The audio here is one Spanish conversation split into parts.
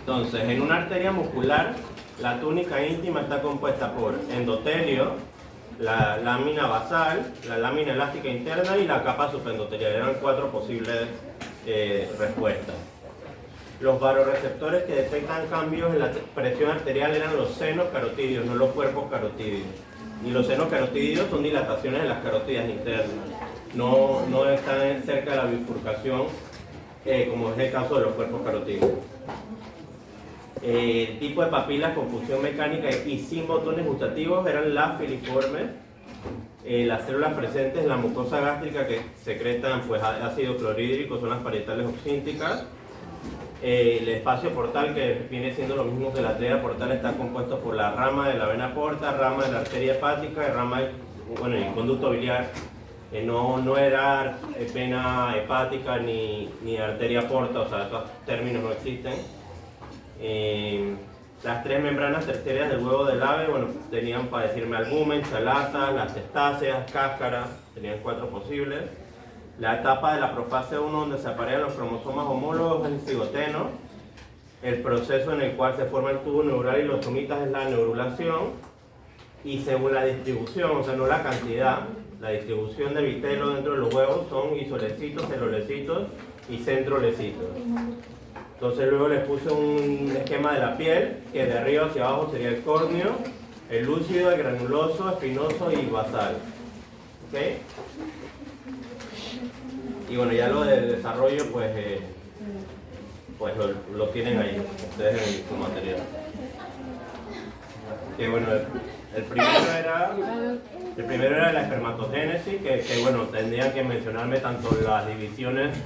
Entonces, en una arteria muscular, la túnica íntima está compuesta por endotelio, la lámina basal, la lámina elástica interna y la capa supraendotelial. Eran 4 posibles respuestas. Los varoreceptores que detectan cambios en la presión arterial eran los senos carotídeos, no los cuerpos carotídeos. Y los senos carotídeos son dilataciones de las carótidas internas. No están cerca de la bifurcación, como es el caso de los cuerpos carotídeos. El tipo de papilas con función mecánica y sin botones gustativos eran las filiformes. Las células presentes en la mucosa gástrica que secretan pues, ácido clorhídrico son las parietales oxínticas. El espacio portal, que viene siendo lo mismo que la arteria portal, está compuesto por la rama de la vena porta, rama de la arteria hepática y rama el conducto biliar. No era vena hepática ni arteria porta, o sea, estos términos no existen. Las 3 membranas terciarias del huevo del ave, bueno, tenían para decirme albumen, chalaza, las cestáceas, cáscara, tenían 4 posibles. La etapa de la profase 1, donde se aparean los cromosomas homólogos, es el cigoteno. El proceso en el cual se forma el tubo neural y los somitas es la neurulación. Y según la distribución, o sea, no la cantidad, la distribución de vitelo dentro de los huevos son isolecitos, celolecitos y centrolecitos. Entonces luego les puse un esquema de la piel, que de arriba hacia abajo sería el córneo, el lúcido, el granuloso, espinoso y basal. ¿Okay? Y bueno, ya lo del desarrollo, pues lo tienen ahí, ustedes en su material. Que bueno, el primero era la espermatogénesis, que bueno, tendrían que mencionarme tanto las divisiones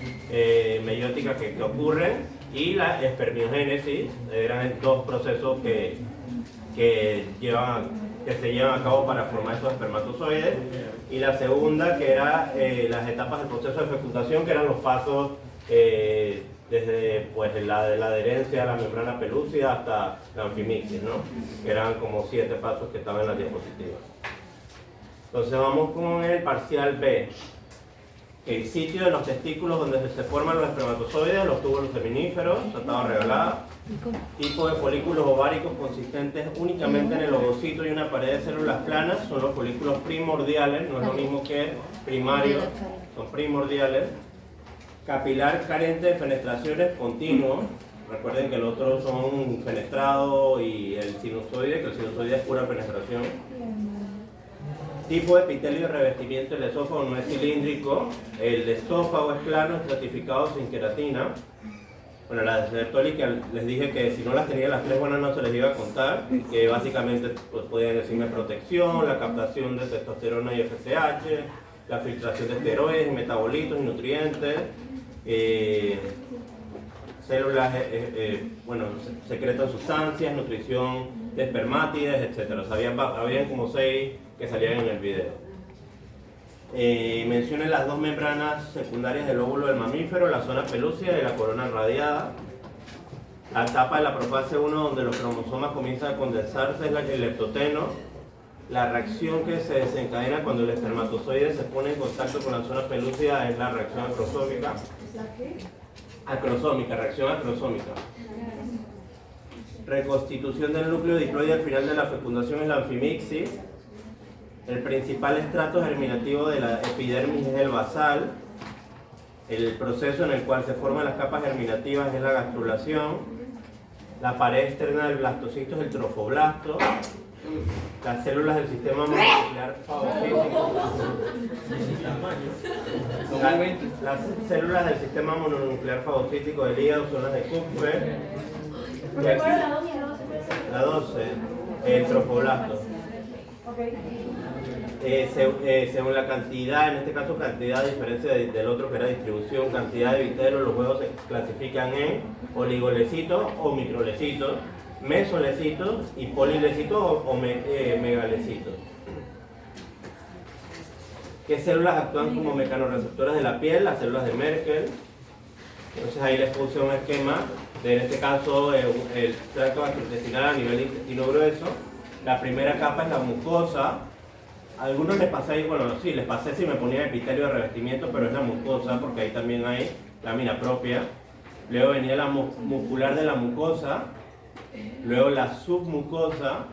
meióticas que ocurren y la espermiogénesis. Eran 2 procesos que se llevan a cabo para formar esos espermatozoides. Y la segunda, que era las etapas del proceso de fecundación, que eran los pasos desde pues, la adherencia a la membrana pelúcida hasta la anfimixis, ¿no? Que eran como 7 pasos que estaban en las diapositivas. Entonces vamos con el parcial B. El sitio de los testículos donde se forman los espermatozoides, los túbulos seminíferos, estaba regalada. Tipo de folículos ováricos consistentes únicamente en el ovocito y una pared de células planas son los folículos primordiales, no es lo mismo que primarios, son primordiales. Capilar carente de fenestraciones continuo, recuerden que el otro son fenestrado y el sinusoide, que el sinusoide es pura fenestración. Tipo de epitelio de revestimiento del esófago no es cilíndrico, el esófago es plano, estratificado sin queratina. Bueno, la de Sertoli, que les dije que si no las tenía las 3 buenas no se les iba a contar, que básicamente pues, podían decirme protección, la captación de testosterona y FSH, la filtración de esteroides, metabolitos y nutrientes, células, bueno, secretan sustancias, nutrición de espermátides, etc. O sea, habían como 6 que salían en el video. Mencionen las 2 membranas secundarias del óvulo del mamífero, la zona pelúcida y la corona radiada. La etapa de la profase 1, donde los cromosomas comienzan a condensarse, es el leptoteno. La reacción que se desencadena cuando el espermatozoide se pone en contacto con la zona pelúcida es la reacción acrosómica. Reacción acrosómica. Reconstitución del núcleo diploide al final de la fecundación es la anfimixis. El principal estrato germinativo de la epidermis es el basal. El proceso en el cual se forman las capas germinativas es la gastrulación. La pared externa del blastocito es el trofoblasto. Las células del sistema mononuclear fagocítico. Las células del sistema mononuclear fagocítico del hígado son las de Kupfer. La 12, el trofoblasto. Según la cantidad, en este caso cantidad, a diferencia del otro que era distribución, cantidad de vitelo, los huevos se clasifican en oligolecitos o microlecitos, mesolecitos y polilecitos o megalecitos. ¿Qué células actúan como mecanorreceptoras de la piel? Las células de Merkel. Entonces ahí les puse un esquema de, en este caso, el tracto gastrointestinal a nivel intestino grueso. La primera capa es la mucosa. A algunos les pasé, bueno, sí, les pasé si me ponía epitelio de revestimiento, pero es la mucosa porque ahí también hay lámina propia. luego venía la muscular de la mucosa, luego la submucosa.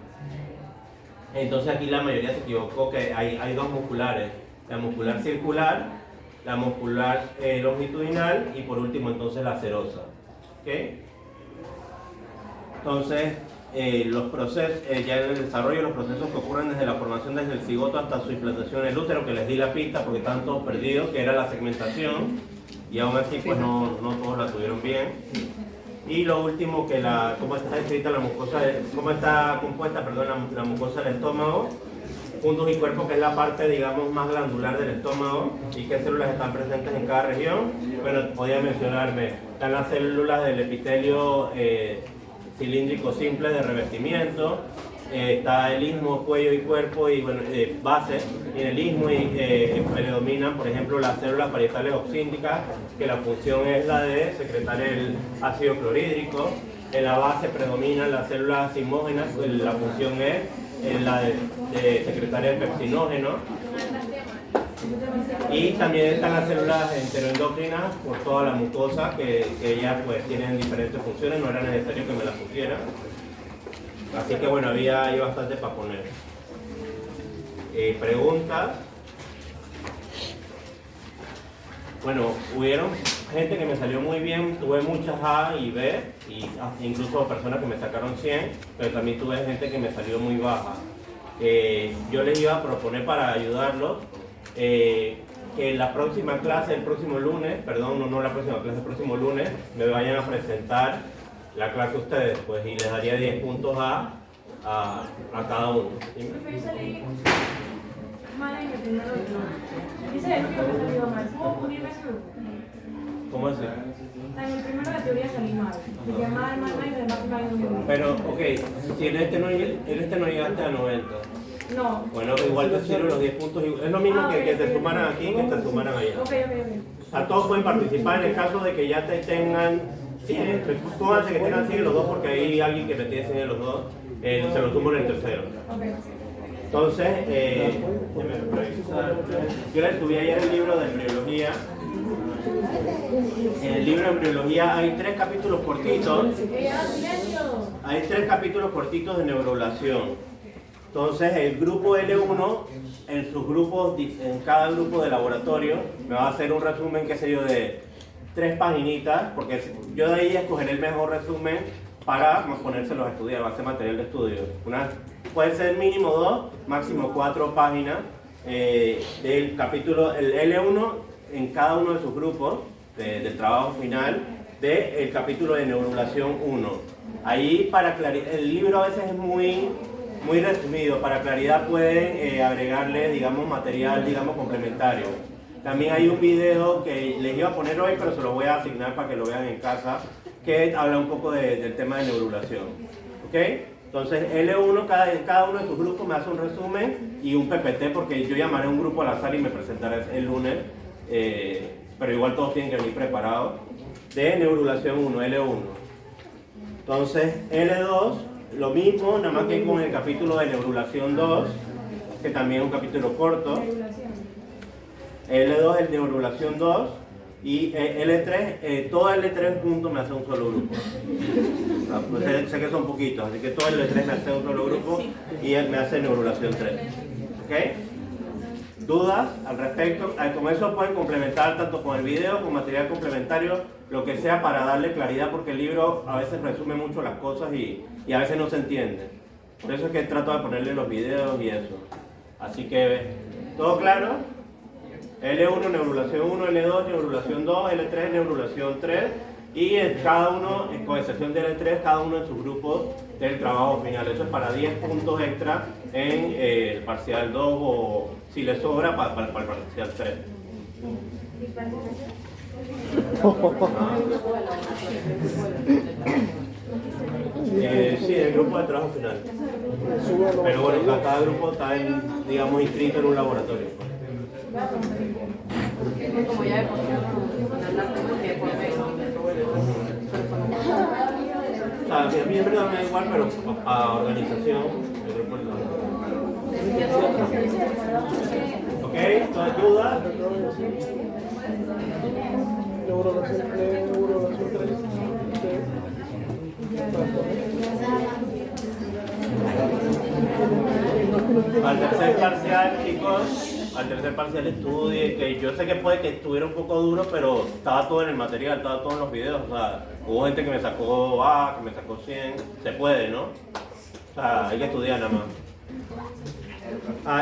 Entonces aquí la mayoría se equivocó, que hay dos musculares, la muscular circular, la muscular longitudinal y por último entonces la serosa. ¿Okay? Entonces, los procesos, ya en el desarrollo, los procesos que ocurren desde la formación desde el cigoto hasta su implantación en el útero, que les di la pista porque estaban todos perdidos, que era la segmentación, y aún así pues no todos la tuvieron bien. Y lo último, que cómo está escrita la mucosa, cómo está compuesta, perdón, la mucosa del estómago, puntos y cuerpo, que es la parte, digamos, más glandular del estómago, y qué células están presentes en cada región. Bueno, podía mencionarme, están las células del epitelio cilíndrico simple de revestimiento, está el istmo, cuello y cuerpo, y bueno, base, y en el istmo predominan, por ejemplo, las células parietales oxíndicas, que la función es la de secretar el ácido clorhídrico. En la base predominan las células sigmógenas, pues la función es la de secretar el pepsinógeno. Y también están las células enteroendocrinas por toda la mucosa, que ellas pues tienen diferentes funciones, no era necesario que me las pusiera. Así que bueno, había ahí bastante para poner. Preguntas. Bueno, hubieron gente que me salió muy bien, tuve muchas A y B, y incluso personas que me sacaron 100, pero también tuve gente que me salió muy baja. Yo les iba a proponer para ayudarlos que la próxima clase, el próximo lunes, perdón, no la próxima clase, el próximo lunes, me vayan a presentar la clase ustedes, pues, y les daría 10 puntos a cada uno. ¿Sí? Mal en el primero de todo. Dice el único que salió mal. ¿Puedo unirme a ese grupo? ¿Cómo así? En el primero de teoría salí mal. Dije mal, y de demás mal no me. Pero, ok, si en este no llegaste a 90. No. Bueno, igual te sirven los 10 puntos. Es lo mismo que te sumaran aquí, que te sumaran allá. Ok. O sea, todos pueden participar en el caso de que ya te tengan 100. Pónganse que tengan 100 los dos, porque hay alguien que me tiene 100 los dos. Se lo sumo en el tercero. Entonces, yo les subí ayer el libro de embriología. En el libro de embriología hay 3 capítulos cortitos. Hay 3 capítulos cortitos de neurulación. Entonces, el grupo L1, en sus grupos, en cada grupo de laboratorio, me va a hacer un resumen, qué sé yo, de 3 paginitas, porque yo de ahí escogeré el mejor resumen para ponérselos a estudiar, va a ser material de estudio. Puede ser mínimo 2, máximo 4 páginas del capítulo, el L1 en cada uno de sus grupos del trabajo final del capítulo de neurulación 1. Ahí, para el libro a veces es muy resumido, para claridad pueden agregarle, digamos, material, digamos, complementario. También hay un video que les iba a poner hoy, pero se lo voy a asignar para que lo vean en casa, que habla un poco del tema de neurulación. ¿Ok? Entonces, L1, cada uno de sus grupos me hace un resumen y un PPT, porque yo llamaré un grupo al azar y me presentaré el lunes, pero igual todos tienen que venir preparados, de neurulación 1, L1. Entonces, L2, lo mismo, nada más que con el capítulo de neurulación 2, que también es un capítulo corto. L2 es neurulación 2. Y L3, todo L3 junto me hace un solo grupo. Pues sé que son poquitos, así que todo L3 me hace un solo grupo y él me hace neurulación 3. ¿Ok? ¿Dudas al respecto? Con eso pueden complementar tanto con el video, con material complementario, lo que sea, para darle claridad, porque el libro a veces resume mucho las cosas y a veces no se entiende. Por eso es que trato de ponerle los videos y eso. Así que, ¿todo claro? L1, neurulación 1, L2, neurulación 2, L3, neurulación 3, y cada uno, con excepción de L3, cada uno en sus grupos del trabajo final. Eso es para 10 puntos extra en el parcial 2, o si les sobra, para el parcial 3. Sí, el grupo de trabajo final. Pero bueno, cada grupo está, digamos, inscrito en un laboratorio. Como ya de por sí, a mí en verdad me da igual, pero a organización, el grupo ¿ok? ¿Todas dudas? neurulación 3, neurulación 3. Al tercer parcial, chicos, al tercer parcial estudie, que yo sé que puede que estuviera un poco duro, pero estaba todo en el material, estaba todo en los videos, o sea, hubo gente que me sacó A, que me sacó 100, se puede, ¿no? O sea, hay que estudiar nada más.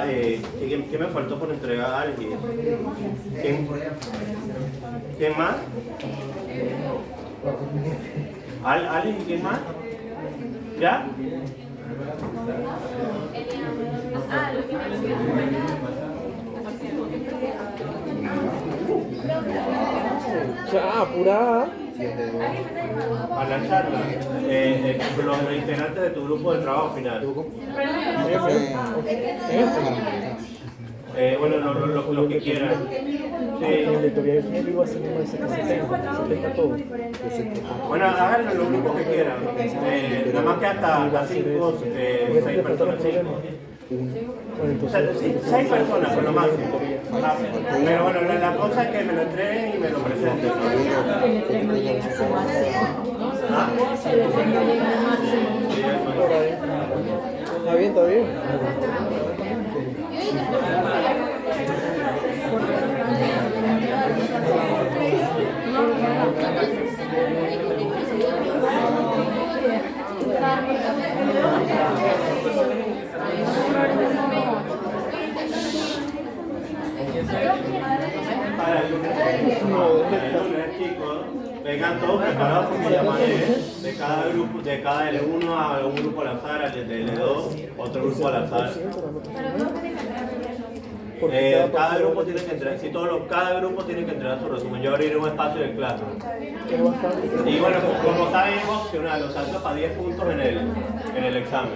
¿Qué me faltó por entregar? ¿Alguien? ¿Quién más? ¿Alguien? ¿Quién más? ¿Ya? Ya, apurada. A la charla, los integrantes de tu grupo de trabajo final. Bueno, los que quieran. Sí. En la teoría de género iba a ser como de 70 todo. Bueno, háganlo en los grupos que quieran. Nada más que hasta 5, 6 personas. Bueno, entonces, Sí, 6 personas por lo máximo. Pero bueno, la cosa es que me lo entreguen y me lo presenten. ¿Ah? está bien, está bien. Para el lunes, chicos, vengan todos preparados porque llamaré de cada grupo, de cada L1 a un grupo al azar, al de L2, otro grupo al azar. Cada grupo tiene que entregar, si cada grupo tiene que entregar su resumen. Yo abriré un espacio de clase. Y bueno, como saben, es opcional, o sea, eso para 10 puntos en el examen.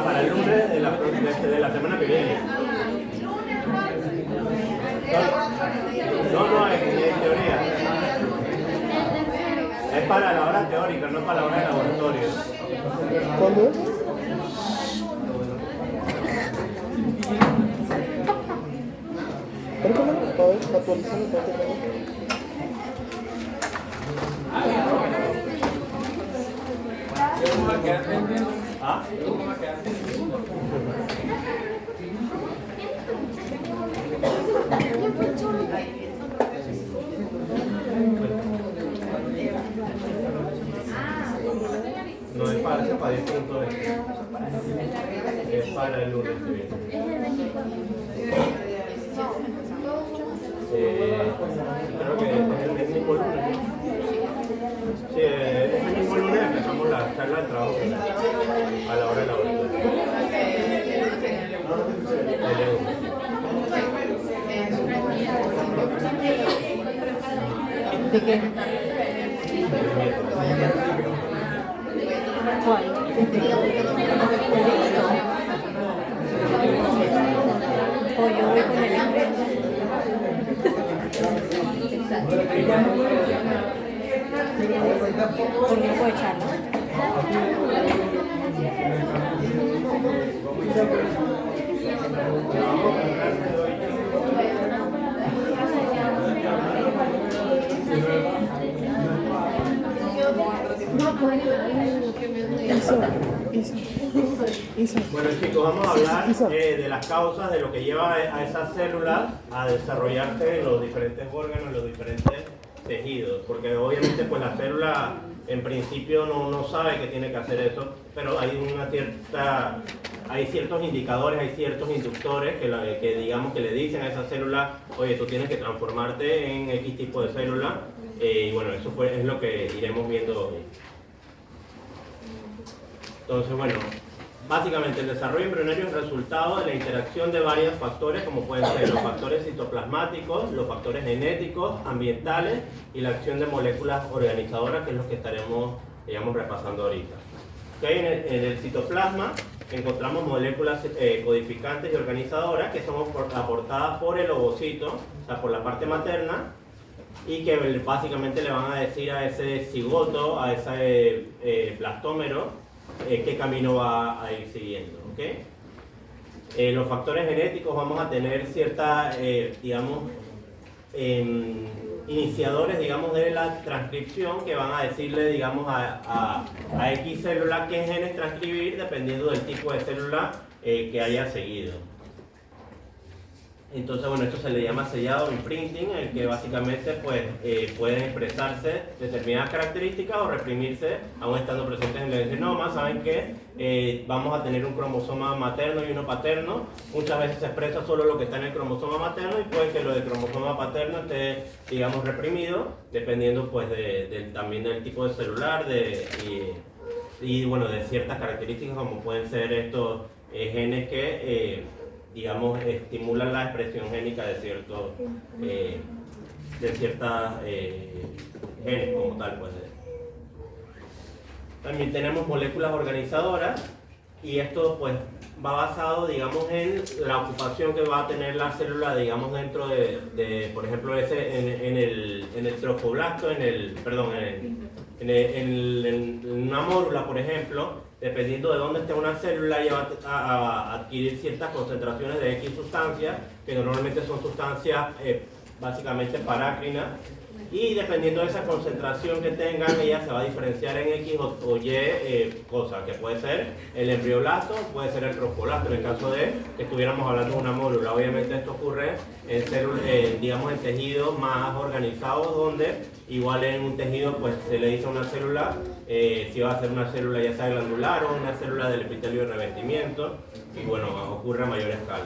Para el lunes de la semana que viene. No, en teoría. Es para la hora teórica, no para la hora de laboratorio. ¿Cuándo es? ¿Pero cómo? A ver, actualizando para que ¿Ah? No es para 10 puntos. Es para el lunes que viene. Creo que es el mismo lunes. Sí, el mismo lunes empezamos la charla de trabajo a la hora de la hora. ¿De qué? ¿Cuál? O yo voy con el inglés. Por mí puedo echarlo. Bueno chicos, vamos a hablar de las causas de lo que lleva a esas células a desarrollarse en los diferentes órganos, en los diferentes tejidos, porque obviamente pues la célula en principio no sabe que tiene que hacer eso, pero hay ciertos indicadores, hay ciertos inductores que digamos que le dicen a esa célula, oye, tú tienes que transformarte en X tipo de célula, y bueno, eso es lo que iremos viendo hoy. Entonces, bueno, básicamente el desarrollo embrionario es resultado de la interacción de varios factores, como pueden ser los factores citoplasmáticos, los factores genéticos, ambientales y la acción de moléculas organizadoras, que es lo que estaremos, digamos, repasando ahorita. ¿Okay? En el citoplasma encontramos moléculas codificantes y organizadoras que son aportadas por el ovocito, o sea, por la parte materna, y que básicamente le van a decir a ese cigoto, a ese blastómero, qué camino va a ir siguiendo. ¿Okay? Los factores genéticos, vamos a tener ciertas, digamos, iniciadores, digamos, de la transcripción que van a decirle, digamos, a X célula qué genes transcribir dependiendo del tipo de célula que haya seguido. Entonces, bueno, esto se le llama sellado o imprinting, en el que básicamente pues, pueden expresarse determinadas características o reprimirse aún estando presentes en el genoma. Saben que vamos a tener un cromosoma materno y uno paterno. Muchas veces se expresa solo lo que está en el cromosoma materno y puede que lo del cromosoma paterno esté, digamos, reprimido, dependiendo pues también del tipo de celular y bueno, de ciertas características como pueden ser estos genes que digamos, estimulan la expresión génica de ciertas genes como tal. Pues. También tenemos moléculas organizadoras y esto pues va basado, digamos, en la ocupación que va a tener la célula, digamos, dentro por ejemplo, en el trofoblasto, en una mórula, por ejemplo. Dependiendo de dónde esté una célula, ella va a adquirir ciertas concentraciones de X sustancias, que normalmente son sustancias básicamente parácrinas, y dependiendo de esa concentración que tengan, ella se va a diferenciar en X o Y cosas, que puede ser el embrioblasto, puede ser el trofoblasto, en el caso de que estuviéramos hablando de una mórula. Obviamente esto ocurre en digamos, en tejidos más organizados, donde igual en un tejido pues se le dice a una célula si va a ser una célula ya sea glandular o una célula del epitelio de revestimiento, y bueno, ocurre a mayor escala.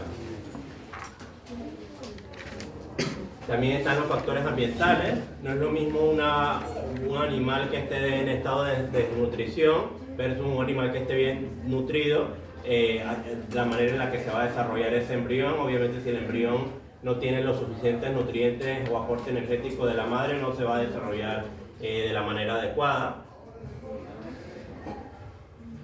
También están los factores ambientales. No es lo mismo un animal que esté en estado de desnutrición versus un animal que esté bien nutrido, la manera en la que se va a desarrollar ese embrión. Obviamente si el embrión no tiene los suficientes nutrientes o aporte energético de la madre, no se va a desarrollar de la manera adecuada.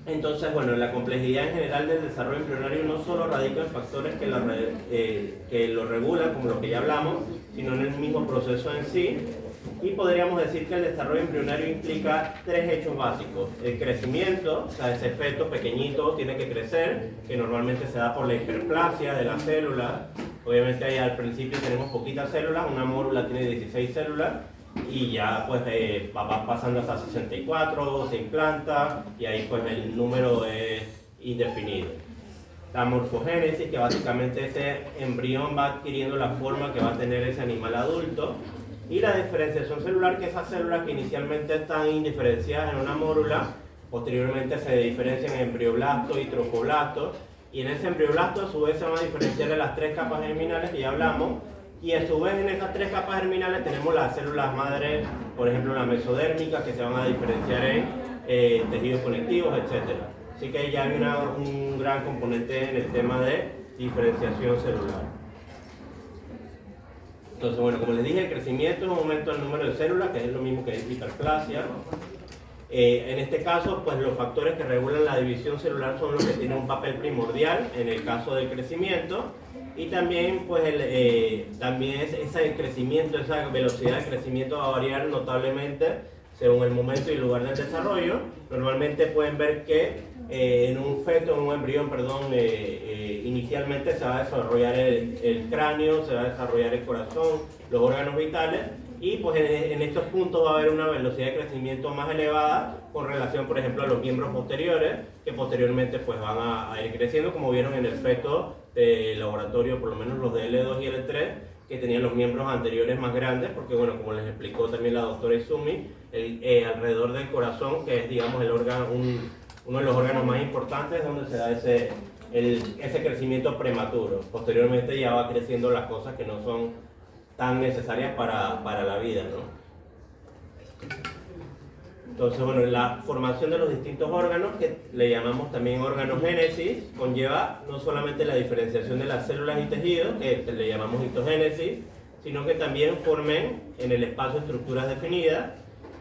Entonces, bueno, la complejidad en general del desarrollo embrionario no solo radica en factores que lo regulan, como lo que ya hablamos, sino en el mismo proceso en sí. Y podríamos decir que el desarrollo embrionario implica tres hechos básicos. El crecimiento, o sea, ese feto pequeñito tiene que crecer, que normalmente se da por la hiperplasia de las células. Obviamente ahí al principio tenemos poquitas células, una mórula tiene 16 células, y ya pues va pasando hasta 64, se implanta y ahí pues el número es indefinido. La morfogénesis, que básicamente ese embrión va adquiriendo la forma que va a tener ese animal adulto, y la diferenciación celular, que esas células que inicialmente están indiferenciadas en una mórula, posteriormente se diferencian en embrioblasto y trofoblasto, y en ese embrioblasto a su vez se van a diferenciar de las tres capas germinales que ya hablamos. Y a su vez en esas tres capas germinales tenemos las células madre, por ejemplo las mesodérmicas, que se van a diferenciar en tejidos conectivos, etc. Así que ya hay un gran componente en el tema de diferenciación celular. Entonces, bueno, como les dije, el crecimiento es un aumento del número de células, que es lo mismo que hiperplasia. En este caso, pues los factores que regulan la división celular son los que tienen un papel primordial en el caso del crecimiento. Y también, pues, también ese crecimiento, esa velocidad de crecimiento va a variar notablemente según el momento y lugar del desarrollo. Normalmente pueden ver que en un feto, en un embrión, perdón, inicialmente se va a desarrollar el cráneo, se va a desarrollar el corazón, los órganos vitales, y pues en estos puntos va a haber una velocidad de crecimiento más elevada con relación, por ejemplo, a los miembros posteriores, que posteriormente pues van a ir creciendo, como vieron en el feto de laboratorio, por lo menos los de L2 y L3, que tenían los miembros anteriores más grandes, porque bueno, como les explicó también la doctora Izumi, alrededor del corazón, que es, digamos, el órgano, uno de los órganos más importantes, donde se da ese crecimiento prematuro. Posteriormente ya va creciendo las cosas que no son tan necesarias para la vida, ¿no? Entonces, bueno, la formación de los distintos órganos, que le llamamos también organogénesis, conlleva no solamente la diferenciación de las células y tejidos, que le llamamos histogénesis, sino que también formen en el espacio estructuras definidas,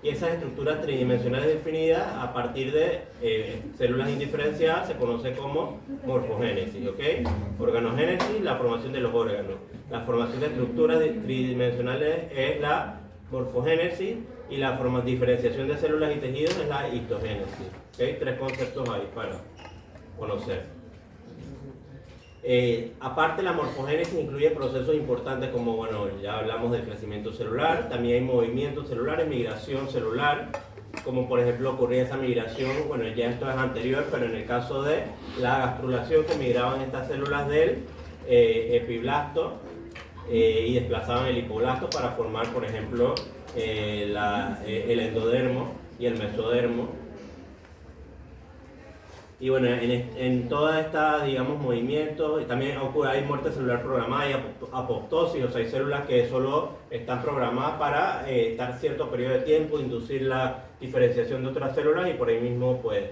y esas estructuras tridimensionales definidas a partir de células indiferenciadas se conoce como morfogénesis, ¿ok? Organogénesis, la formación de los órganos. La formación de estructuras tridimensionales es la morfogénesis y la diferenciación de células y tejidos es la histogénesis, ¿ok? 3 conceptos ahí para conocer. Aparte, la morfogénesis incluye procesos importantes como, bueno, ya hablamos del crecimiento celular, también hay movimientos celulares, migración celular, como por ejemplo ocurría esa migración, bueno, ya esto es anterior, pero en el caso de la gastrulación, que migraban estas células del epiblasto y desplazaban el hipoblasto para formar, por ejemplo, el endodermo y el mesodermo. Y bueno, en toda esta, digamos, movimientos, también hay muerte celular programada y apoptosis, o sea, hay células que solo están programadas para estar cierto periodo de tiempo, inducir la diferenciación de otras células y por ahí mismo, pues,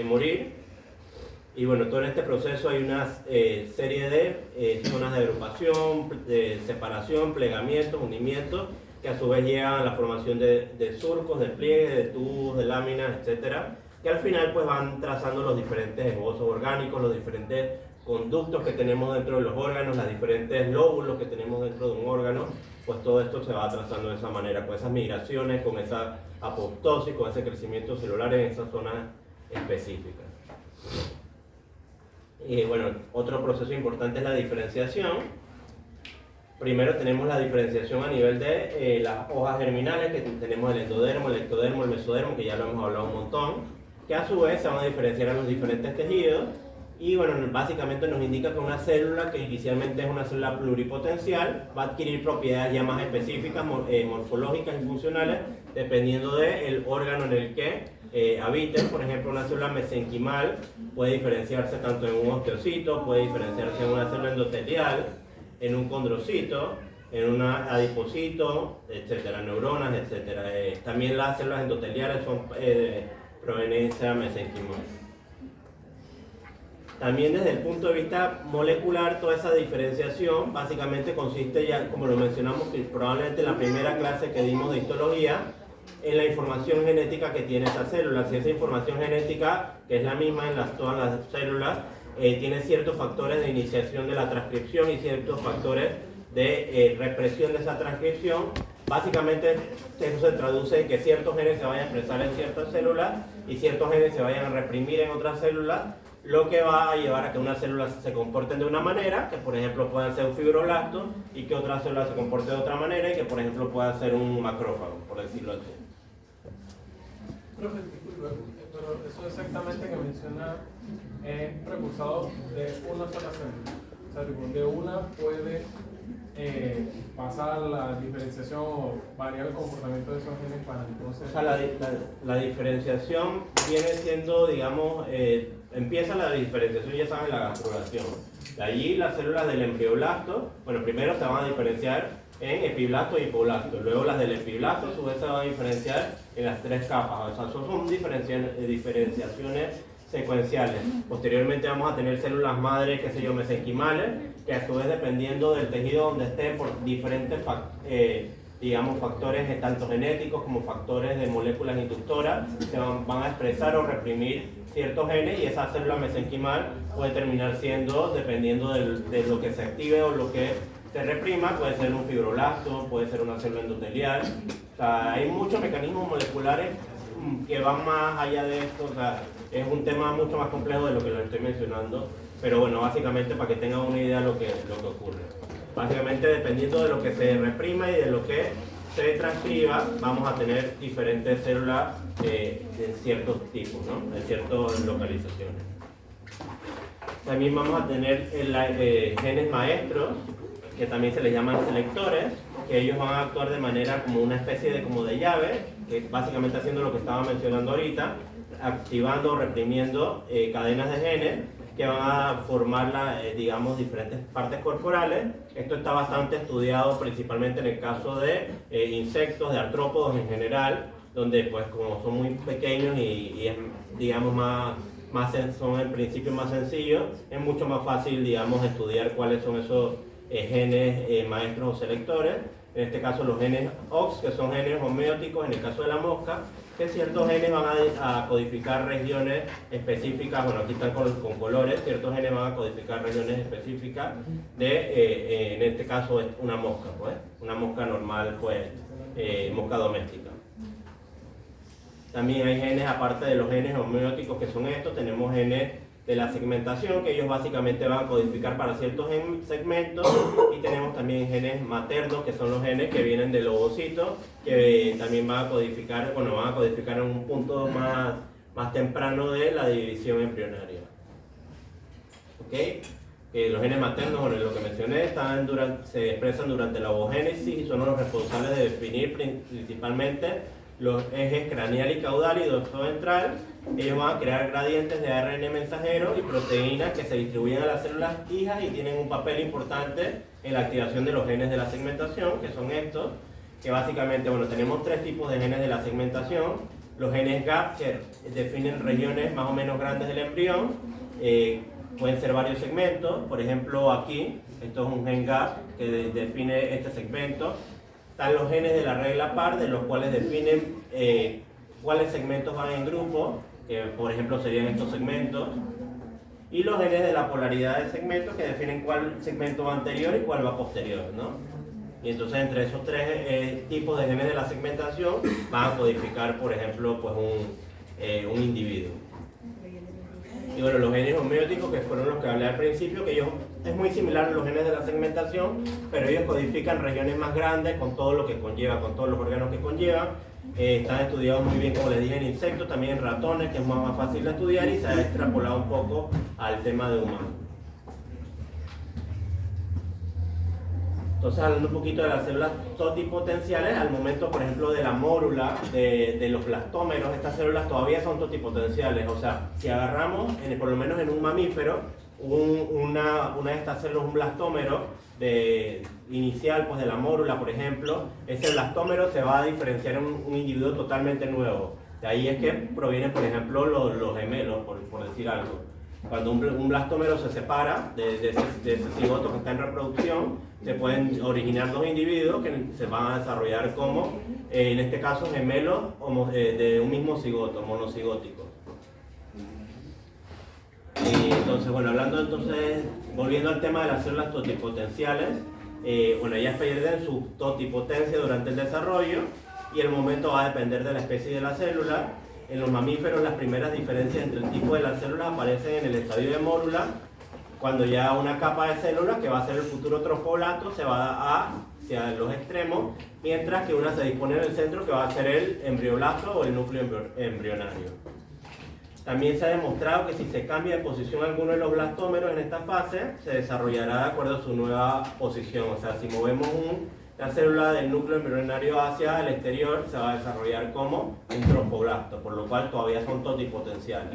morir. Y bueno, todo en este proceso hay una serie de zonas de agrupación, de separación, plegamientos, hundimientos, que a su vez llegan a la formación de surcos, de pliegues, de tubos, de láminas, etcétera, que al final pues van trazando los diferentes esbozos orgánicos, los diferentes conductos que tenemos dentro de los órganos, los diferentes lóbulos que tenemos dentro de un órgano, pues todo esto se va trazando de esa manera, con esas migraciones, con esa apoptosis, con ese crecimiento celular en esas zonas específicas. Y bueno, otro proceso importante es la diferenciación. Primero tenemos la diferenciación a nivel de las hojas germinales, que tenemos el endodermo, el ectodermo, el mesodermo, que ya lo hemos hablado un montón, que a su vez se van a diferenciar en los diferentes tejidos y bueno, básicamente nos indica que una célula que inicialmente es una célula pluripotencial va a adquirir propiedades ya más específicas, morfológicas y funcionales, dependiendo del órgano en el que habiten. Por ejemplo, una célula mesenquimal puede diferenciarse tanto en un osteocito, puede diferenciarse en una célula endotelial, en un condrocito, en un adipocito, etcétera, neuronas, etcétera. También las células endoteliales son proveniencia mesenquimal. También desde el punto de vista molecular, toda esa diferenciación básicamente consiste, ya como lo mencionamos probablemente en la primera clase que dimos de histología, en la información genética que tiene esa célula. Si esa información genética, que es la misma en todas las células, tiene ciertos factores de iniciación de la transcripción y ciertos factores de represión de esa transcripción, básicamente eso se traduce en que ciertos genes se vayan a expresar en ciertas células y ciertos genes se vayan a reprimir en otras células, lo que va a llevar a que unas células se comporten de una manera, que por ejemplo puedan ser un fibroblasto, y que otras células se comporten de otra manera y que por ejemplo pueda ser un macrófago, por decirlo así. Profe, disculpe, pero eso exactamente que menciona es precursado de una sola célula. O sea, de una puede pasar la diferenciación o variar el comportamiento de esos genes para entonces... O sea, la diferenciación viene siendo, digamos, empieza la diferenciación, ya saben, la gastrulación. De allí las células del embrioblasto, bueno, primero se van a diferenciar en epiblasto y hipoblasto. Luego las del epiblasto a su vez se van a diferenciar en las 3 capas. O sea, son diferenciaciones secuenciales. Posteriormente vamos a tener células madre, qué sé yo, mesenquimales, que a su vez dependiendo del tejido donde estén por diferentes digamos, factores tanto genéticos como factores de moléculas inductoras, se van a expresar o reprimir ciertos genes y esa célula mesenquimal puede terminar siendo, dependiendo de lo que se active o lo que se reprima, puede ser un fibroblasto, puede ser una célula endotelial. O sea, hay muchos mecanismos moleculares que van más allá de esto. O sea, es un tema mucho más complejo de lo que lo estoy mencionando, pero bueno, básicamente para que tengan una idea de lo que ocurre. Básicamente dependiendo de lo que se reprima y de lo que se transcriba, vamos a tener diferentes células de ciertos tipos, ¿no? De ciertas localizaciones. También vamos a tener genes maestros, que también se les llaman selectores, que ellos van a actuar de manera como una especie de llave, que básicamente haciendo lo que estaba mencionando ahorita, activando o reprimiendo cadenas de genes que van a formar, digamos, diferentes partes corporales. Esto está bastante estudiado principalmente en el caso de insectos, de artrópodos en general, donde pues como son muy pequeños y es, digamos, son en principio más sencillos, es mucho más fácil, digamos, estudiar cuáles son esos genes maestros o selectores. en este caso los genes OX, que son genes homeóticos en el caso de la mosca, que ciertos genes van a codificar regiones específicas, bueno aquí están con colores, ciertos genes van a codificar regiones específicas de, en este caso es una mosca, pues, una mosca normal, pues, mosca doméstica. También hay genes, aparte de los genes homeóticos que son estos, tenemos genes de la segmentación, que ellos básicamente van a codificar para ciertos segmentos, y tenemos también genes maternos, que son los genes que vienen del ovocito, que también van a codificar, bueno, van a codificar en un punto más temprano de la división embrionaria. ¿Ok? Los genes maternos, bueno, lo que mencioné, se expresan durante la ovogénesis y son los responsables de definir principalmente los ejes craneal y caudal y dorso ventral. Ellos van a crear gradientes de ARN mensajero y proteínas que se distribuyen a las células hijas y tienen un papel importante en la activación de los genes de la segmentación, que son estos, que básicamente, bueno, tenemos tres tipos de genes de la segmentación. Los genes GAP, que definen regiones más o menos grandes del embrión, pueden ser varios segmentos. Por ejemplo, aquí, esto es un gen GAP que define este segmento. Están los genes de la regla par, de los cuales definen cuáles segmentos van en grupo, que por ejemplo serían estos segmentos. Y los genes de la polaridad de segmentos, que definen cuál segmento va anterior y cuál va posterior, ¿no? Y entonces entre esos tres tipos de genes de la segmentación van a codificar, por ejemplo, pues un individuo. Y bueno, los genes homeóticos, que fueron los que hablé al principio, que ellos es muy similar a los genes de la segmentación, pero ellos codifican regiones más grandes con todo lo que conlleva, con todos los órganos que conllevan. Están estudiados muy bien, como les dije, en insectos, también en ratones, que es más fácil de estudiar, y se ha extrapolado un poco al tema de humanos. Entonces, hablando un poquito de las células totipotenciales, al momento, por ejemplo, de la mórula, de los blastómeros, estas células todavía son totipotenciales. O sea, si agarramos, por lo menos en un mamífero, una de estas células, un blastómero inicial, pues de la mórula, por ejemplo, ese blastómero se va a diferenciar en un individuo totalmente nuevo. De ahí es que provienen, por ejemplo, los gemelos, por decir algo. Cuando un blastómero se separa de ese cigoto que está en reproducción, se pueden originar dos individuos que se van a desarrollar como, en este caso, gemelos de un mismo cigoto, monocigóticos. Y entonces, bueno, volviendo al tema de las células totipotenciales, bueno, ellas pierden su totipotencia durante el desarrollo y el momento va a depender de la especie de la célula. En los mamíferos, las primeras diferencias entre el tipo de las células aparecen en el estadio de mórula, cuando ya una capa de células, que va a ser el futuro trofoblasto, se va hacia los extremos, mientras que una se dispone en el centro, que va a ser el embrioblasto o el núcleo embrionario. También se ha demostrado que si se cambia de posición alguno de los blastómeros en esta fase, se desarrollará de acuerdo a su nueva posición. O sea, si movemos la célula del núcleo embrionario hacia el exterior, se va a desarrollar como un trofoblasto, por lo cual todavía son totipotenciales.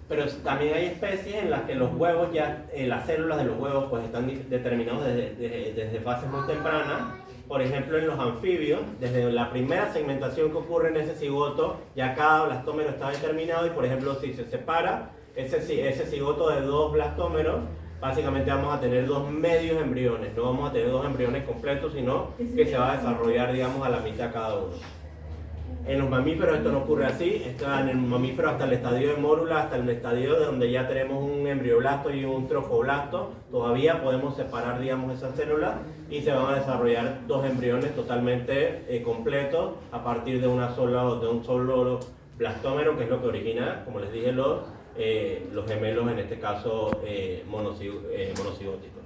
Pero también hay especies en las que los huevos, las células de los huevos, pues están determinados desde fases muy tempranas. Por ejemplo, en los anfibios, desde la primera segmentación que ocurre en ese cigoto, ya cada blastómero está determinado y, por ejemplo, si se separa ese cigoto de dos blastómeros, básicamente vamos a tener dos medios embriones, no vamos a tener dos embriones completos, sino que se va a desarrollar, digamos, a la mitad cada uno. En los mamíferos esto no ocurre así, en el mamífero hasta el estadio de mórula, hasta el estadio de donde ya tenemos un embrioblasto y un trofoblasto, todavía podemos separar, digamos, esas células y se van a desarrollar dos embriones totalmente completos a partir de un solo blastómero, que es lo que origina, como les dije, los gemelos, en este caso monocigóticos.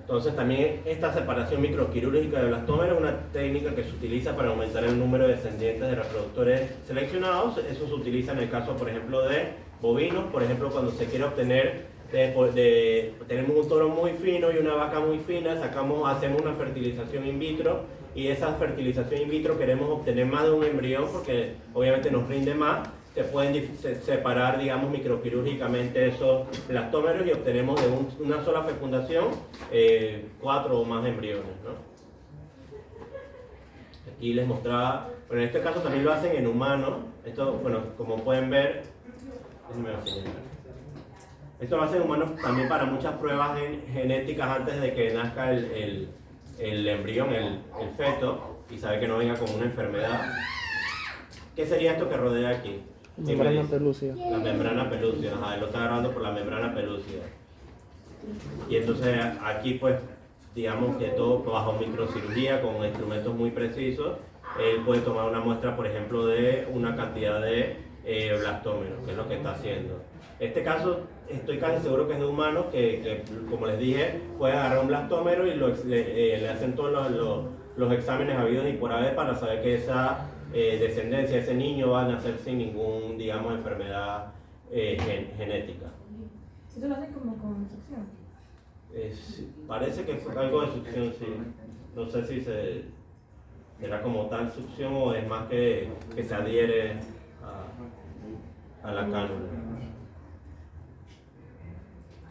Entonces también esta separación microquirúrgica de blastómeros es una técnica que se utiliza para aumentar el número de descendientes de reproductores seleccionados. Eso se utiliza en el caso, por ejemplo, de bovinos. Por ejemplo, cuando se quiere obtener, tenemos un toro muy fino y una vaca muy fina, hacemos una fertilización in vitro, y esa fertilización in vitro queremos obtener más de un embrión porque obviamente nos rinde más. Se pueden separar, digamos, microquirúrgicamente esos blastómeros y obtenemos de una sola fecundación 4 o más embriones, ¿no? Aquí les mostraba, bueno, en este caso también lo hacen en humanos. Esto, bueno, como pueden ver, Esto lo hacen humanos también para muchas pruebas genéticas antes de que nazca el embrión, el feto, y sabe que no venga con una enfermedad. ¿Qué sería esto que rodea aquí? Membrana pelúcida. La membrana pelúcida, ajá, él lo está agarrando por la membrana pelúcida. Y entonces aquí pues, digamos que todo bajo microcirugía, con instrumentos muy precisos, él puede tomar una muestra, por ejemplo, de una cantidad de blastómeros, que es lo que está haciendo. Este caso, estoy casi seguro que es de humanos que como les dije, puede agarrar un blastómero y le hacen todos los exámenes habidos y por haber para saber que esa descendencia, ese niño va a nacer sin ningún, digamos, enfermedad genética. Eso lo hacen como con succión. Parece que fue algo de succión, sí. No sé si será como tal succión o es más que se adhiere a la cánula.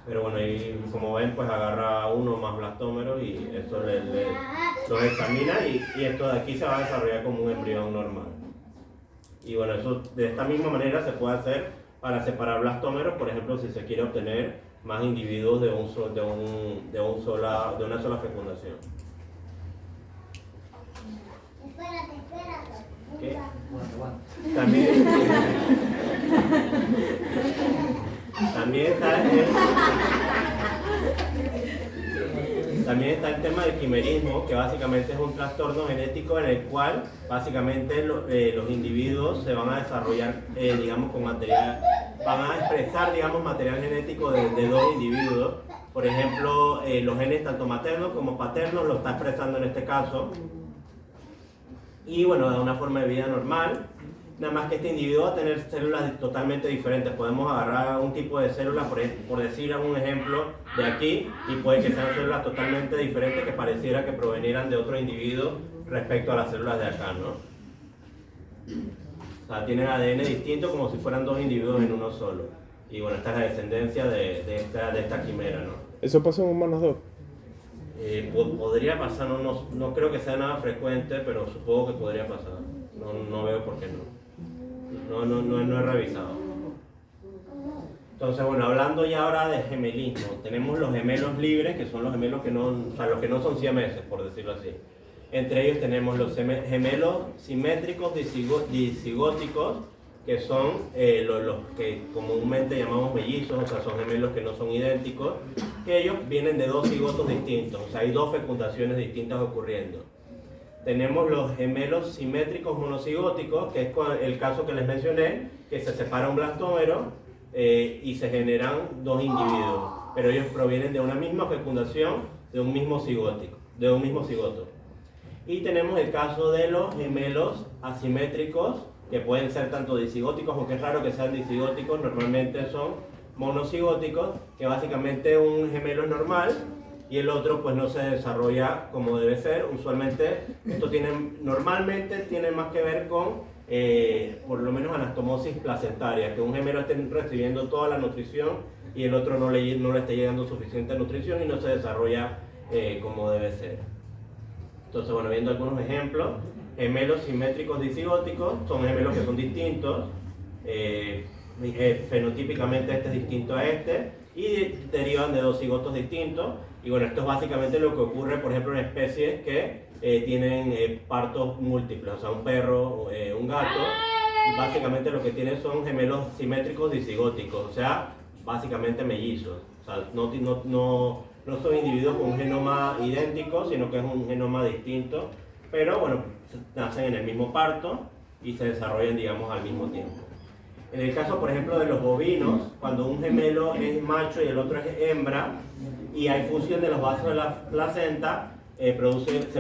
Pero bueno, y como ven, pues agarra uno más blastómeros y esto los examina y esto de aquí se va a desarrollar como un embrión normal. Y bueno, eso de esta misma manera se puede hacer para separar blastómeros, por ejemplo, si se quiere obtener más individuos de una sola fecundación. ¿Qué? También está el tema del quimerismo, que básicamente es un trastorno genético en el cual básicamente los individuos se van a desarrollar, digamos, con material, van a expresar, digamos, material genético de dos individuos. Por ejemplo, los genes tanto maternos como paternos lo está expresando en este caso. Y bueno, de una forma de vida normal. Nada más que este individuo va a tener células totalmente diferentes. Podemos agarrar un tipo de célula, por decir un ejemplo, de aquí, y puede que sean células totalmente diferentes que pareciera que provenieran de otro individuo respecto a las células de acá, ¿no? O sea, tienen ADN distinto como si fueran dos individuos en uno solo. Y bueno, esta es la descendencia de esta quimera, ¿no? ¿Eso pasa en humanos, Doc? Podría pasar, no creo que sea nada frecuente, pero supongo que podría pasar. No veo por qué no. No he revisado. Entonces, bueno, hablando ya ahora de gemelismo, tenemos los gemelos libres, que son los gemelos que no, o sea, los que no son siameses, por decirlo así. Entre ellos tenemos los gemelos simétricos disigóticos, que son los que comúnmente llamamos mellizos, o sea, son gemelos que no son idénticos, que ellos vienen de dos cigotos distintos, o sea, hay dos fecundaciones distintas ocurriendo. Tenemos los gemelos simétricos monocigóticos, que es el caso que les mencioné, que se separa un blastómero y se generan dos individuos, pero ellos provienen de una misma fecundación, de un mismo cigoto. Y tenemos el caso de los gemelos asimétricos, que pueden ser tanto disigóticos, aunque es raro que sean disigóticos, normalmente son monocigóticos, que básicamente un gemelo es normal, y el otro pues no se desarrolla como debe ser. Usualmente esto normalmente tiene más que ver con por lo menos anastomosis placentaria, que un gemelo esté recibiendo toda la nutrición y el otro no le esté llegando suficiente nutrición y no se desarrolla como debe ser. Entonces, bueno, viendo algunos ejemplos, gemelos simétricos disigóticos son gemelos que son distintos, fenotípicamente este es distinto a este y derivan de dos cigotos distintos. Y bueno, esto es básicamente lo que ocurre, por ejemplo, en especies que tienen partos múltiples, o sea, un perro, un gato, básicamente lo que tienen son gemelos simétricos disigóticos, o sea, básicamente mellizos. O sea, no son individuos con un genoma idéntico, sino que es un genoma distinto, pero bueno, nacen en el mismo parto y se desarrollan, digamos, al mismo tiempo. En el caso, por ejemplo, de los bovinos, cuando un gemelo es macho y el otro es hembra, y hay fusión de los vasos de la placenta, se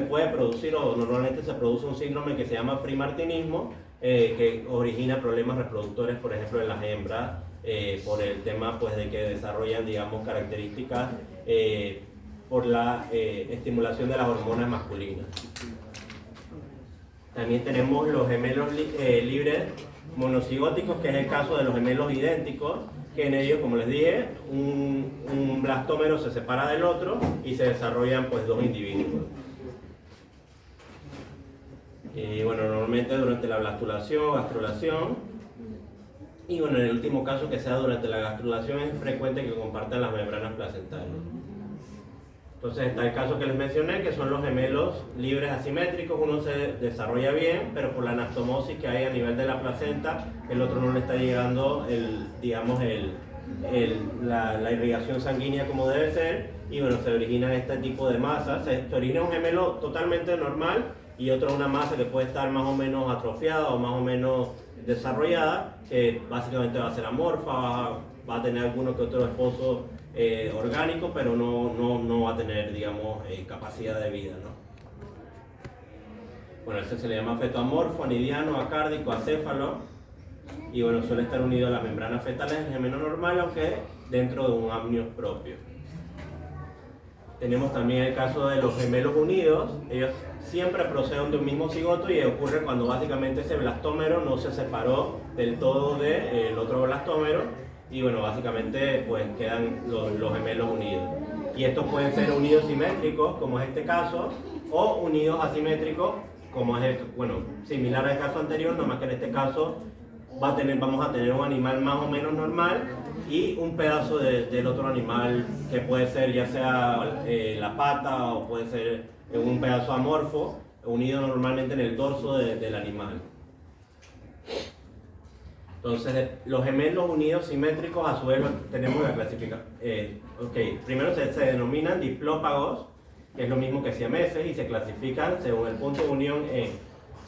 puede producir, o normalmente se produce un síndrome que se llama frimartinismo, que origina problemas reproductores, por ejemplo, en las hembras, por el tema pues, de que desarrollan, digamos, características por la estimulación de las hormonas masculinas. También tenemos los gemelos libres monocigóticos, que es el caso de los gemelos idénticos, que en ellos, como les dije, un blastómero se separa del otro y se desarrollan pues dos individuos. Y bueno, normalmente durante la blastulación o gastrulación. Y bueno, en el último caso que sea durante la gastrulación es frecuente que compartan las membranas placentarias. Entonces está el caso que les mencioné, que son los gemelos libres asimétricos. Uno se desarrolla bien, pero por la anastomosis que hay a nivel de la placenta, el otro no le está llegando la irrigación sanguínea como debe ser, y bueno, se origina este tipo de masa. Se origina un gemelo totalmente normal y otro una masa que puede estar más o menos atrofiada o más o menos desarrollada, que básicamente va a ser amorfa, va a tener alguno que otro esposo orgánico, pero no va a tener, digamos, capacidad de vida, ¿no? Bueno, ese se le llama feto amorfo, anidiano, acárdico, acéfalo, y bueno, suele estar unido a las membranas fetales del gemelo normal, aunque dentro de un amnios propio. Tenemos también el caso de los gemelos unidos. Ellos siempre proceden de un mismo cigoto y ocurre cuando básicamente ese blastómero no se separó del todo del otro blastómero, y bueno, básicamente pues quedan los gemelos unidos. Y estos pueden ser unidos simétricos, como es este caso, o unidos asimétricos, como es similar al caso anterior, nomás que en este caso vamos a tener un animal más o menos normal y un pedazo del otro animal, que puede ser ya sea la pata o puede ser un pedazo amorfo, unido normalmente en el dorso del animal. Entonces, los gemelos unidos simétricos, a su vez, tenemos la clasificación. Primero se denominan diplópagos, que es lo mismo que siameses, y se clasifican según el punto de unión en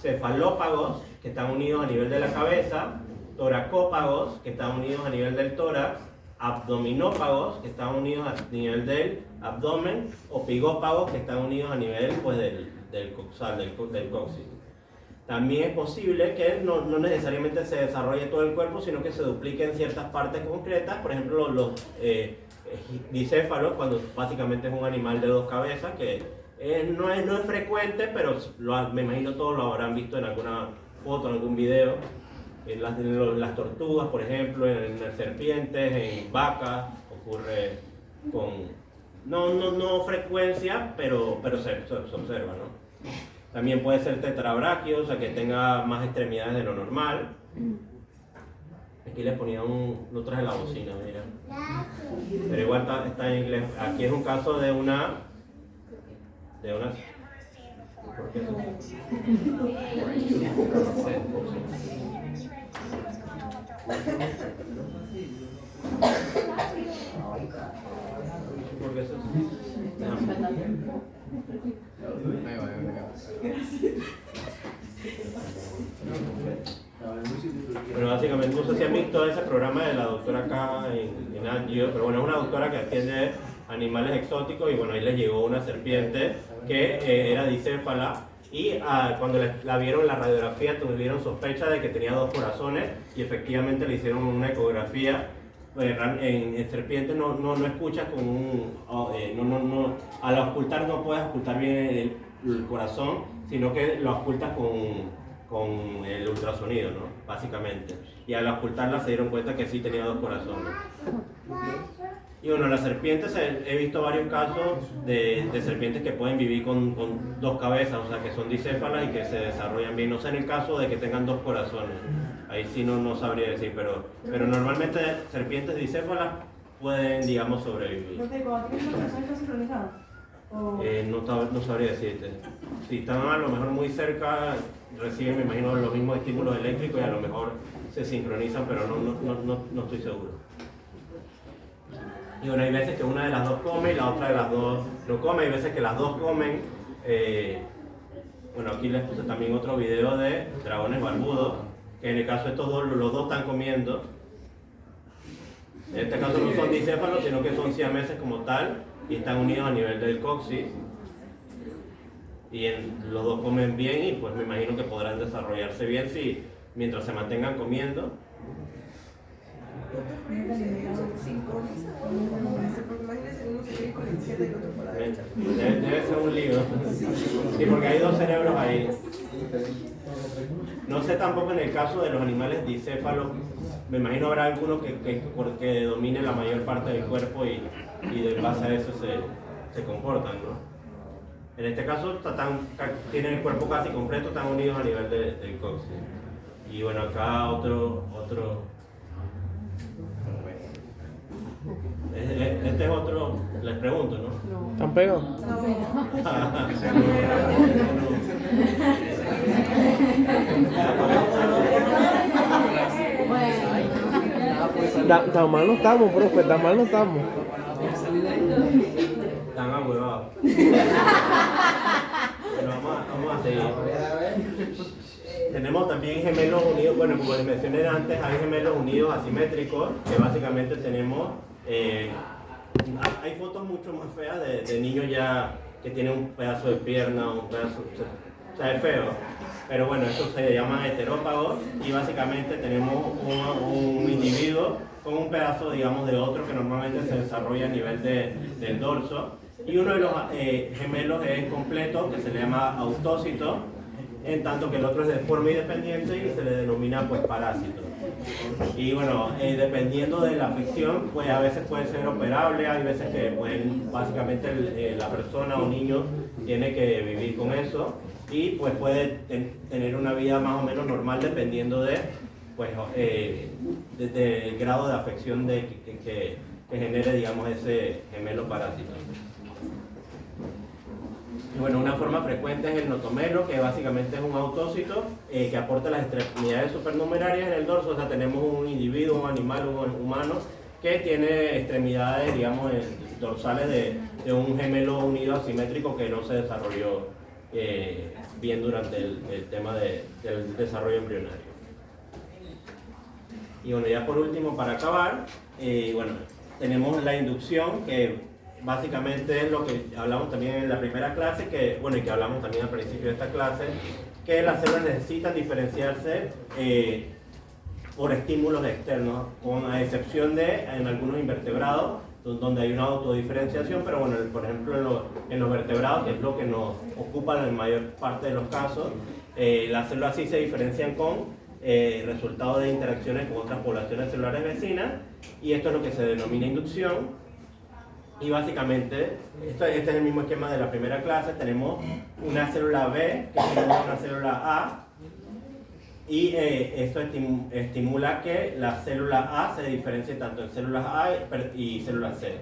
cefalópagos, que están unidos a nivel de la cabeza, toracópagos, que están unidos a nivel del tórax, abdominópagos, que están unidos a nivel del abdomen, o pigópagos, que están unidos a nivel pues, del coxal, del coxis. También es posible que no necesariamente se desarrolle todo el cuerpo, sino que se duplique en ciertas partes concretas. Por ejemplo, los dicéfalos, cuando básicamente es un animal de dos cabezas, que no es frecuente, pero me imagino todos lo habrán visto en alguna foto, en algún video. En las tortugas, por ejemplo, en las serpientes, en vacas, ocurre con no frecuencia, pero se observa, ¿no? También puede ser tetrabráqueo, o sea que tenga más extremidades de lo normal. Aquí les ponía lo traje la bocina, mira. Pero igual está en inglés. Aquí es un caso de una. ¿Por qué eso? ¿Por qué eso? Bueno, básicamente, no sé si han visto ese programa de la doctora acá en Angio, pero bueno, es una doctora que atiende animales exóticos, y bueno, ahí les llegó una serpiente que era dicéfala, y cuando la vieron en la radiografía tuvieron sospecha de que tenía dos corazones, y efectivamente le hicieron una ecografía. En serpientes no escuchas al ocultar no puedes ocultar bien el corazón, sino que lo ocultas con el ultrasonido, ¿no? Básicamente. Y al ocultarla se dieron cuenta que sí tenía dos corazones. Y bueno, las serpientes, he visto varios casos de serpientes que pueden vivir con dos cabezas, o sea que son dicéfalas y que se desarrollan bien. No sé en el caso de que tengan dos corazones, ahí sí no sabría decir, pero normalmente serpientes dicéfalas pueden, digamos, sobrevivir. ¿Cuando tienes una persona está sincronizada? No sabría decirte. Si están a lo mejor muy cerca, reciben, me imagino, los mismos estímulos eléctricos y a lo mejor se sincronizan, pero no estoy seguro. Y bueno, hay veces que una de las dos come y la otra de las dos no come, hay veces que las dos comen. Bueno, aquí les puse también otro video de dragones barbudos, que en el caso de estos dos, los dos están comiendo. En este caso no son dicéfalos, sino que son siameses como tal, y están unidos a nivel del coxis. Y los dos comen bien, y pues me imagino que podrán desarrollarse bien mientras se mantengan comiendo. Debe ser un lío. Sí, porque hay dos cerebros ahí. No sé tampoco en el caso de los animales dicéfalos, me imagino habrá algunos que dominen la mayor parte del cuerpo y de base a eso se comportan, ¿no? En este caso tienen el cuerpo casi completo, están unidos a nivel del coxis. Y bueno, acá otro Este es otro, les pregunto, ¿no? ¿Están pegados? Tan mal no estamos, profe, tan mal no estamos. Están ahuevados. Bueno, vamos a seguir. Tenemos también gemelos unidos, bueno, como les mencioné antes, hay gemelos unidos asimétricos, que básicamente tenemos, hay fotos mucho más feas de niños ya que tienen un pedazo de pierna, un pedazo, o sea, es feo. Pero bueno, estos se llaman heterópagos y básicamente tenemos un individuo con un pedazo, digamos, de otro que normalmente se desarrolla a nivel del dorso. Y uno de los gemelos es completo, que se le llama autócito, en tanto que el otro es de forma independiente y se le denomina pues parásito. Y bueno, dependiendo de la afección, pues a veces puede ser operable, hay veces que pueden, básicamente la persona o niño tiene que vivir con eso y pues puede tener una vida más o menos normal dependiendo de pues del grado de afección que genere, digamos, ese gemelo parásito. Y bueno, una forma frecuente es el notomelo, que básicamente es un autócito que aporta las extremidades supernumerarias en el dorso. O sea, tenemos un individuo, un animal, un humano que tiene extremidades, digamos, dorsales de un gemelo unido asimétrico que no se desarrolló bien durante el tema del desarrollo embrionario. Y bueno, ya por último, para acabar, bueno, tenemos la inducción, que básicamente es lo que hablamos también en la primera clase, que, bueno, y que hablamos también al principio de esta clase, que las células necesitan diferenciarse por estímulos externos, con a excepción de en algunos invertebrados, donde hay una autodiferenciación, pero bueno, por ejemplo en los vertebrados, que es lo que nos ocupa en la mayor parte de los casos, las células sí se diferencian con resultado de interacciones con otras poblaciones celulares vecinas, y esto es lo que se denomina inducción. Y básicamente, este es el mismo esquema de la primera clase. Tenemos una célula B que estimula una célula A, y esto estimula que la célula A se diferencie tanto en células A y células C.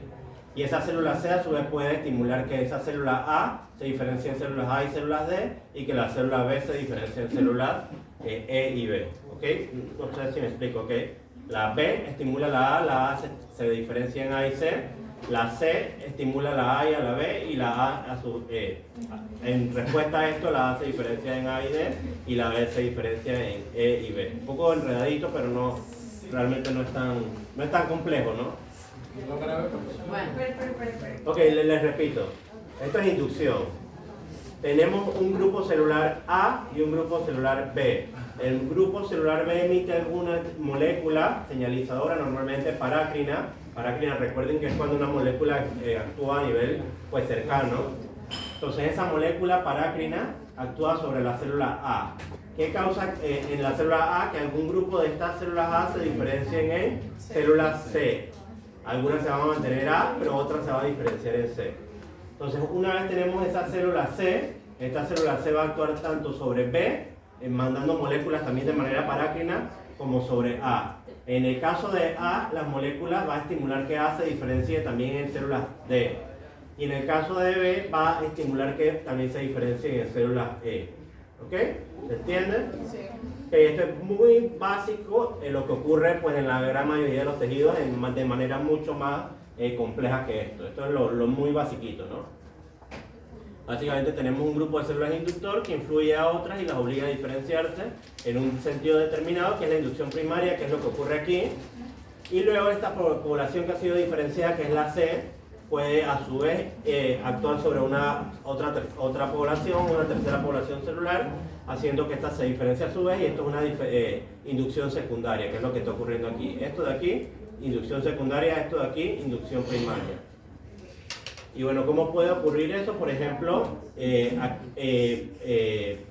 Y esa célula C a su vez puede estimular que esa célula A se diferencie en células A y células D, y que la célula B se diferencie en células E y B. ¿Okay? No sé si me explico. ¿Okay? La B estimula la A se diferencia en A y C. La C estimula la A y a la B, y la A en respuesta a esto, la A se diferencia en A y D, y la B se diferencia en E y B. Un poco enredadito, pero no, realmente no es tan complejo, ¿no? Ok, les repito, esto es inducción. Tenemos un grupo celular A y un grupo celular B. El grupo celular B emite alguna molécula señalizadora, normalmente parácrina. Parácrina, recuerden que es cuando una molécula actúa a nivel pues cercano. Entonces esa molécula parácrina actúa sobre la célula A. ¿Qué causa en la célula A que algún grupo de estas células A se diferencien en células C? Algunas se van a mantener A, pero otras se van a diferenciar en C. Entonces, una vez tenemos esa célula C, esta célula C va a actuar tanto sobre B, mandando moléculas también de manera parácrina, como sobre A. En el caso de A, las moléculas va a estimular que A se diferencie también en células D. Y en el caso de B, va a estimular que también se diferencie en células E. ¿Ok? ¿Se entiende? Sí. Esto es muy básico en lo que ocurre pues, en la gran mayoría de los tejidos de manera mucho más compleja que esto. Esto es lo muy basiquito, ¿no? Básicamente tenemos un grupo de células inductor que influye a otras y las obliga a diferenciarse en un sentido determinado, que es la inducción primaria, que es lo que ocurre aquí. Y luego esta población que ha sido diferenciada, que es la C, puede a su vez actuar sobre otra población, una tercera población celular, haciendo que esta se diferencie a su vez, y esto es una inducción secundaria, que es lo que está ocurriendo aquí. Esto de aquí, inducción secundaria, esto de aquí, inducción primaria. Y bueno, ¿cómo puede ocurrir eso? Por ejemplo,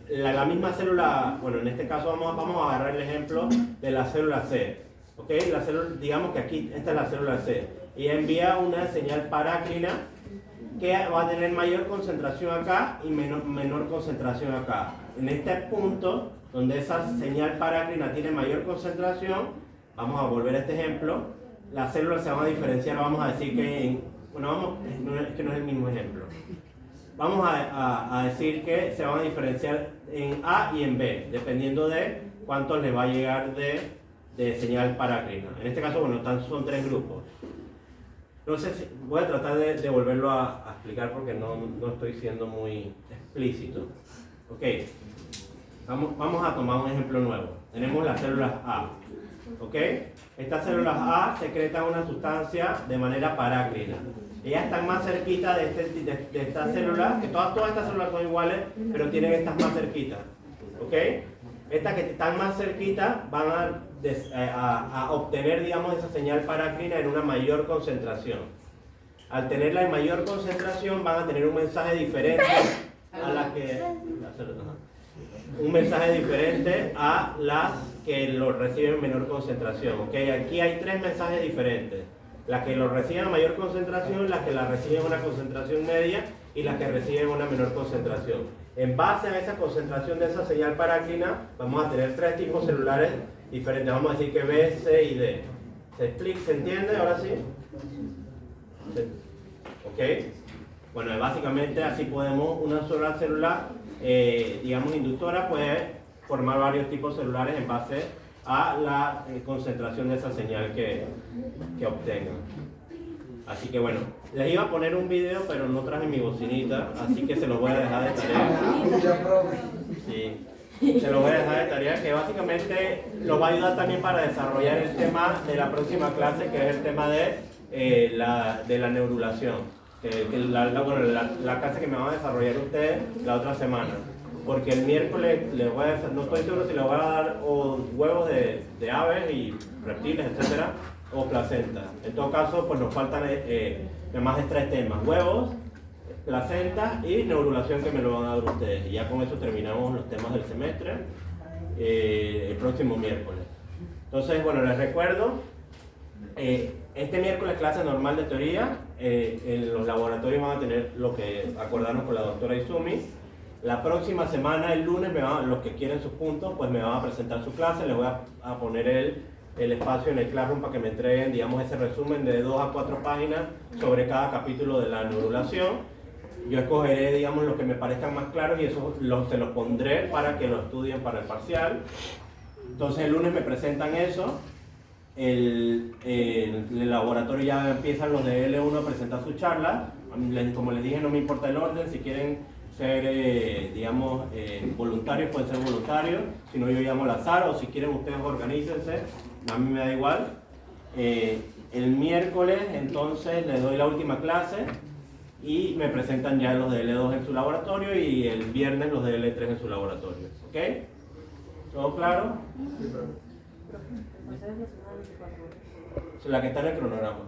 la misma célula, bueno, en este caso vamos a agarrar el ejemplo de la célula C. ¿Okay? La célula, digamos que aquí, esta es la célula C. Y envía una señal parácrina que va a tener mayor concentración acá y menor concentración acá. En este punto, donde esa señal parácrina tiene mayor concentración, vamos a volver a este ejemplo, las células se van a diferenciar, vamos a decir que es que no es el mismo ejemplo. Vamos a decir que se van a diferenciar en A y en B, dependiendo de cuánto les va a llegar de señal parácrina. En este caso, bueno, son 3 grupos. No sé si voy a tratar de volverlo a explicar porque no estoy siendo muy explícito. Ok, vamos a tomar un ejemplo nuevo. Tenemos las células A. Ok, estas células A secretan una sustancia de manera parácrina. Ellas están más cerquitas de estas células, que todas estas células son iguales, pero tienen estas más cerquitas. ¿Ok? Estas que están más cerquitas van a obtener, digamos, esa señal parácrina en una mayor concentración. Al tenerla en mayor concentración van a tener un mensaje diferente a las que... Un mensaje diferente a las que lo reciben en menor concentración. ¿Ok? Aquí hay 3 mensajes diferentes. Las que lo reciben a mayor concentración, las que la reciben a una concentración media y las que reciben una menor concentración. En base a esa concentración de esa señal parácrina, vamos a tener 3 tipos celulares diferentes. Vamos a decir que B, C y D. ¿Se entiende ahora sí? ¿Ok? Bueno, básicamente así podemos, una sola célula, digamos inductora, puede formar varios tipos celulares en base a la concentración de esa señal que obtengan. Así que bueno, les iba a poner un video, pero no traje mi bocinita, así que se los voy a dejar de tarea. Sí, se los voy a dejar de tarea, que básicamente los va a ayudar también para desarrollar el tema de la próxima clase, que es el tema de la neurulación, la clase que me van a desarrollar ustedes la otra semana. Porque el miércoles les voy a, no estoy seguro si les voy a dar huevos de aves y reptiles, etcétera, o placenta. En todo caso, pues nos faltan además de 3 temas: huevos, placenta y neurulación, que me lo van a dar ustedes. Y ya con eso terminamos los temas del semestre el próximo miércoles. Entonces, bueno, les recuerdo, este miércoles clase normal de teoría. En los laboratorios van a tener lo que acordaron con la doctora Izumi. La próxima semana, el lunes, los que quieren sus puntos, pues me van a presentar su clase. Les voy a poner el espacio en el Classroom para que me entreguen, digamos, ese resumen de 2 a 4 páginas sobre cada capítulo de la neurulación. Yo escogeré, digamos, los que me parezcan más claros y eso se los pondré para que lo estudien para el parcial. Entonces el lunes me presentan eso. El laboratorio ya empiezan los de L1 a presentar su charla. Como les dije, no me importa el orden. Si quieren ser, digamos, voluntarios, pueden ser voluntarios. Si no, yo llamo al azar, o si quieren ustedes organícense, a mí me da igual. El miércoles entonces les doy la última clase y me presentan ya los de L2 en su laboratorio, y el viernes los de L3 en su laboratorio. ¿Ok? ¿Todo claro? La que está en el cronograma.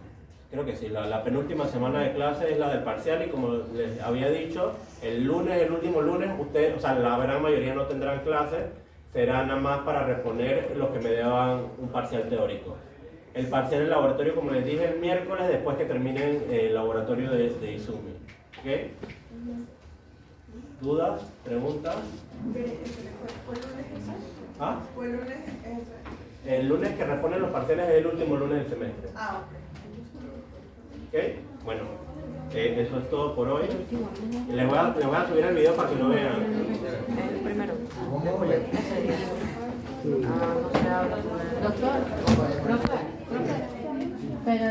Creo que sí, la penúltima semana de clase es la del parcial, y como les había dicho, el último lunes, ustedes, o sea, la gran mayoría no tendrán clases, será nada más para reponer los que me deban un parcial teórico. El parcial en laboratorio, como les dije, el miércoles, después que terminen el laboratorio de Izumi. ¿Ok? ¿Dudas? ¿Preguntas? ¿Ah? El lunes que reponen los parciales es el último lunes del semestre. ¿Ok? Bueno, eso es todo por hoy. Les voy a subir el video para que lo vean. El primero. Ese día. No se habla. Doctor. Pero